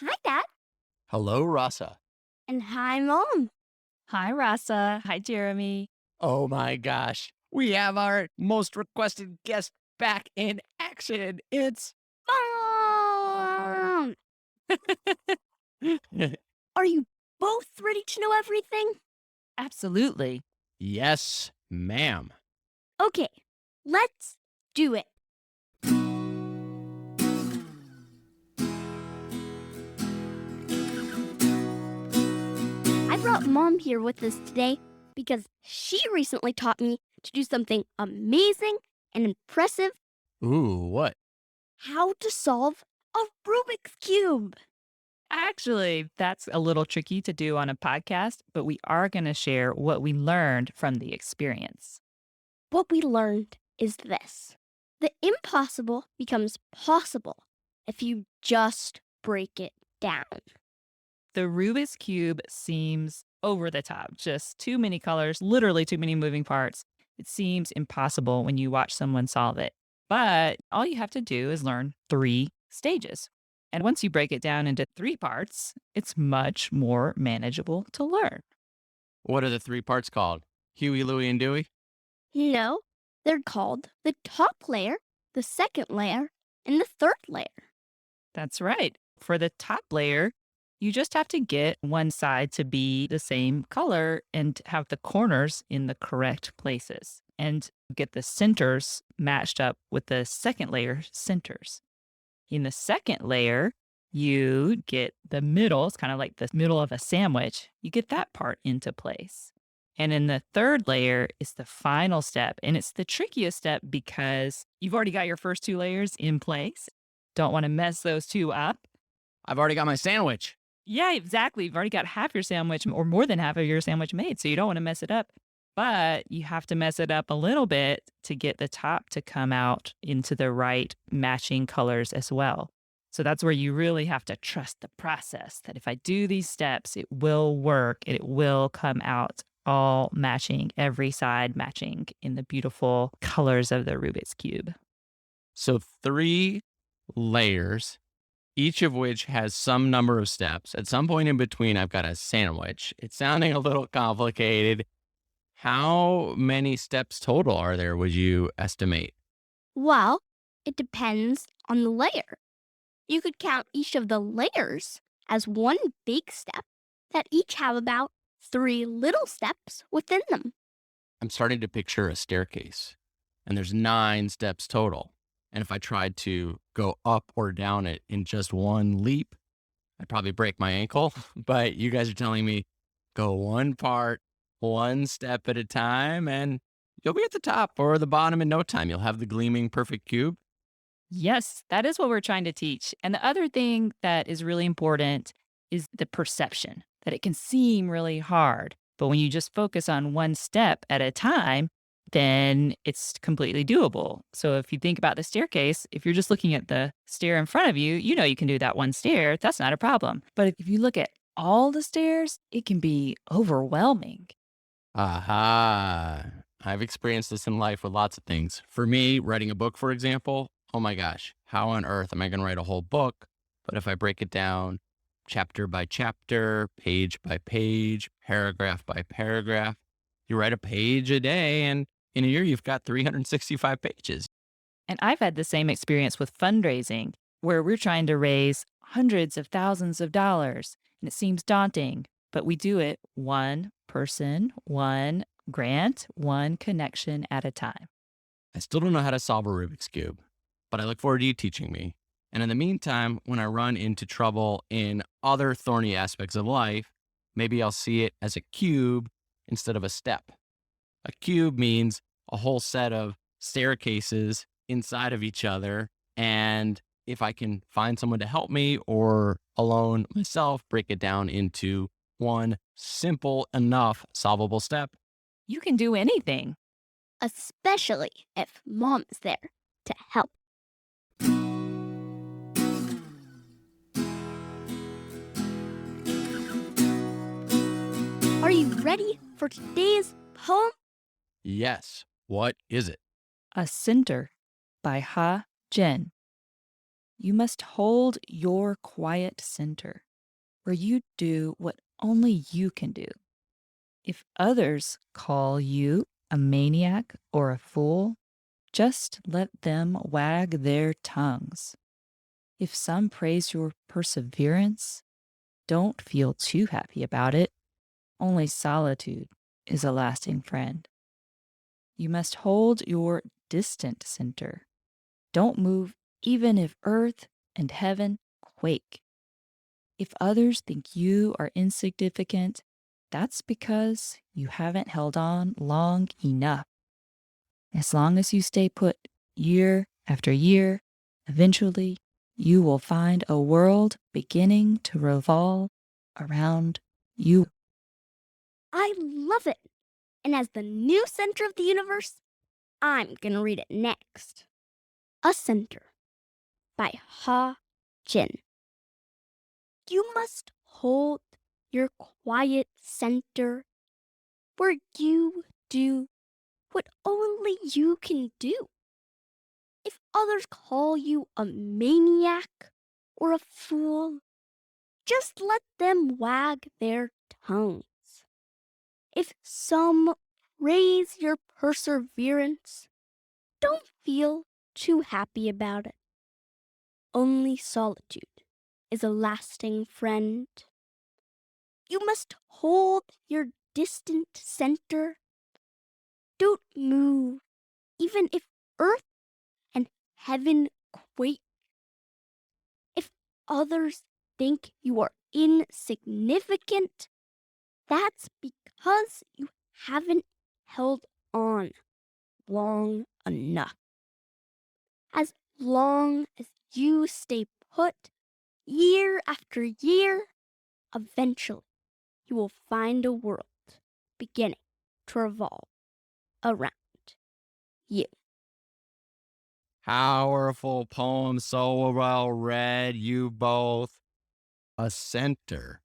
Hi, Dad. Hello, Rasa. And hi, Mom. Hi, Rasa. Hi, Jeremy. Oh my gosh. We have our most requested guest back in action. It's Mom! Are you both ready to know everything? Absolutely. yes, ma'am. Okay, let's do it. I brought Mom here with us today because she recently taught me to do something amazing and impressive: Ooh, what? how to solve a Rubik's Cube. Actually, that's a little tricky to do on a podcast, but we are going to share what we learned from the experience. What we learned is this: the impossible becomes possible if you just break it down. The Rubik's Cube seems over the top, just too many colors, literally too many moving parts. It seems impossible when you watch someone solve it. But all you have to do is learn 3 stages. And once you break it down into 3 parts, it's much more manageable to learn. What are the 3 parts called? Huey, Louie, and Dewey? No, they're called the top layer, the second layer, and the third layer. That's right. For the top layer, you just have to get one side to be the same color and have the corners in the correct places and get the centers matched up with the second layer centers. In the second layer, you get the middle, it's kind of like the middle of a sandwich. You get that part into place. And in the third layer is the final step. And it's the trickiest step because you've already got your first 2 layers in place. Don't want to mess those two up. I've already got my sandwich. Yeah, exactly. You've already got half your sandwich or more than half of your sandwich made. So you don't want to mess it up. But you have to mess it up a little bit to get the top to come out into the right matching colors as well. So that's where you really have to trust the process that if I do these steps, it will work and it will come out all matching, every side matching in the beautiful colors of the Rubik's Cube. So 3 layers, each of which has some number of steps. At some point in between, I've got a sandwich. It's sounding a little complicated. How many steps total are there, would you estimate? Well, it depends on the layer. You could count each of the layers as one big step that each have about 3 little steps within them. I'm starting to picture a staircase, and there's 9 steps total. And if I tried to go up or down it in just one leap, I'd probably break my ankle. But you guys are telling me go one part, one step at a time, and you'll be at the top or the bottom in no time. You'll have the gleaming perfect cube. Yes, that is what we're trying to teach. And the other thing that is really important is the perception that it can seem really hard. But when you just focus on one step at a time, then it's completely doable. So if you think about the staircase, if you're just looking at the stair in front of you, you know you can do that one stair. That's not a problem. But if you look at all the stairs, it can be overwhelming. Aha. I've experienced this in life with lots of things. For me, writing a book, for example, oh my gosh, how on earth am I going to write a whole book? But if I break it down chapter by chapter, page by page, paragraph by paragraph, you write a page a day, and in a year, you've got 365 pages. And I've had the same experience with fundraising, where we're trying to raise hundreds of thousands of dollars, and it seems daunting, but we do it one person, one grant, one connection at a time. I still don't know how to solve a Rubik's Cube, but I look forward to you teaching me. And in the meantime, when I run into trouble in other thorny aspects of life, maybe I'll see it as a cube instead of a step. A cube means a whole set of staircases inside of each other. And if I can find someone to help me or alone myself, break it down into one simple enough solvable step. You can do anything. Especially if Mom's there to help. Are you ready for today's poem? Yes. What is it? A Center by Ha Jin. You must hold your quiet center where you do what only you can do. If others call you a maniac or a fool, just let them wag their tongues. If some praise your perseverance, don't feel too happy about it. Only solitude is a lasting friend. You must hold your distant center. Don't move even if earth and heaven quake. If others think you are insignificant, that's because you haven't held on long enough. As long as you stay put year after year, eventually you will find a world beginning to revolve around you. I love it. And as the new center of the universe, I'm going to read it next. A Center by Ha Jin. You must hold your quiet center where you do what only you can do. If others call you a maniac or a fool, just let them wag their tongues. If some praise your perseverance, don't feel too happy about it. Only solitude is a lasting friend. You must hold your distant center. Don't move, even if earth and heaven quake. If others think you are insignificant, that's because you haven't held on long enough. As long as you stay put year after year, eventually you will find a world beginning to revolve around you. Powerful poem, so well read, you both. A center.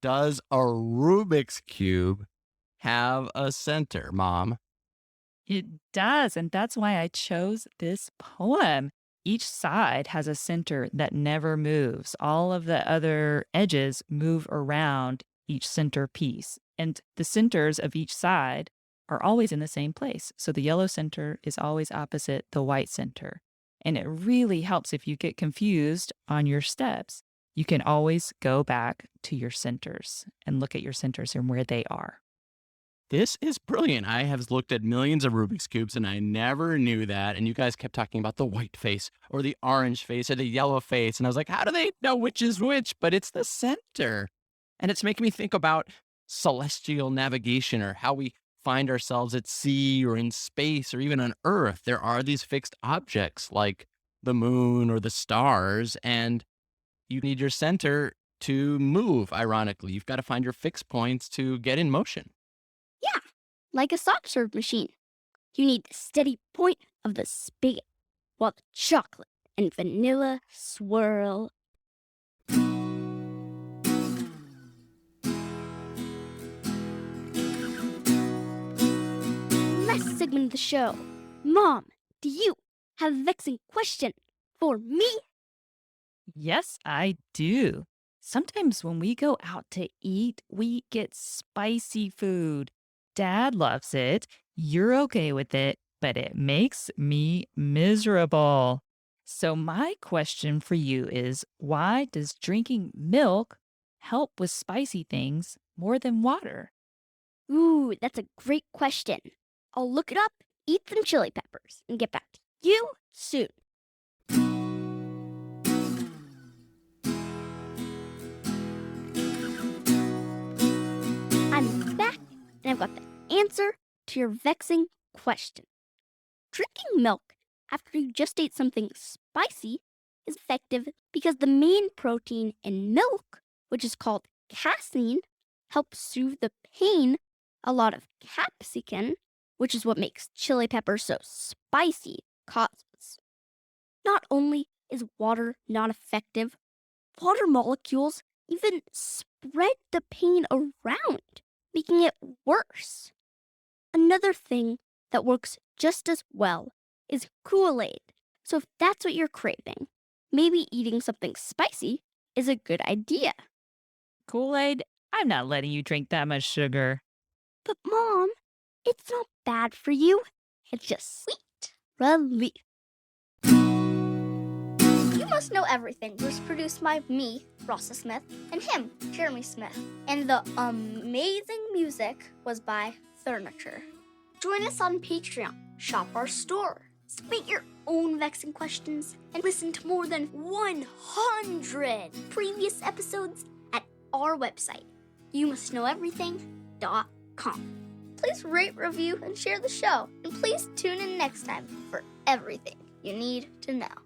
Does a Rubik's Cube have a center, Mom? It does, and that's why I chose this poem. Each side has a center that never moves. All of the other edges move around each center piece, and the centers of each side are always in the same place. So the yellow center is always opposite the white center. And it really helps if you get confused on your steps. You can always go back to your centers and look at your centers and where they are. This is brilliant. I have looked at millions of Rubik's Cubes and I never knew that. And you guys kept talking about the white face or the orange face or the yellow face. And I was like, how do they know which is which? But it's the center. And it's making me think about celestial navigation or how we find ourselves at sea or in space or even on Earth. There are these fixed objects like the moon or the stars, and you need your center to move, ironically. You've got to find your fixed points to get in motion. Yeah, like a soft serve machine. You need the steady point of the spigot while the chocolate and vanilla swirl. Last segment of the show. Mom, do you have a vexing question for me? Yes, I do. Sometimes when we go out to eat, we get spicy food. Dad loves it. You're okay with it, but it makes me miserable. So, my question for you is why does drinking milk help with spicy things more than water? Ooh, that's a great question. I'll look it up, eat some chili peppers, and get back to you soon. I'm back, and I've got the answer to your vexing question. Drinking milk after you just ate something spicy is effective because the main protein in milk, which is called casein, helps soothe the pain a lot of capsicum, which is what makes chili pepper so spicy, causes. Not only is water not effective, water molecules even spread the pain around, making it worse. Another thing that works just as well is Kool-Aid. So if that's what you're craving, maybe eating something spicy is a good idea. Kool-Aid? I'm not letting you drink that much sugar. But, Mom, it's not bad for you. It's just sweet relief. You Must Know Everything was produced by me, Rasa Smith, and him, Jeremy Smith. And the amazing music was by Furniture. Join us on Patreon, shop our store, submit your own vexing questions, and listen to more than 100 previous episodes at our website, youmustknoweverything.com. Please rate, review, and share the show. And please tune in next time for everything you need to know.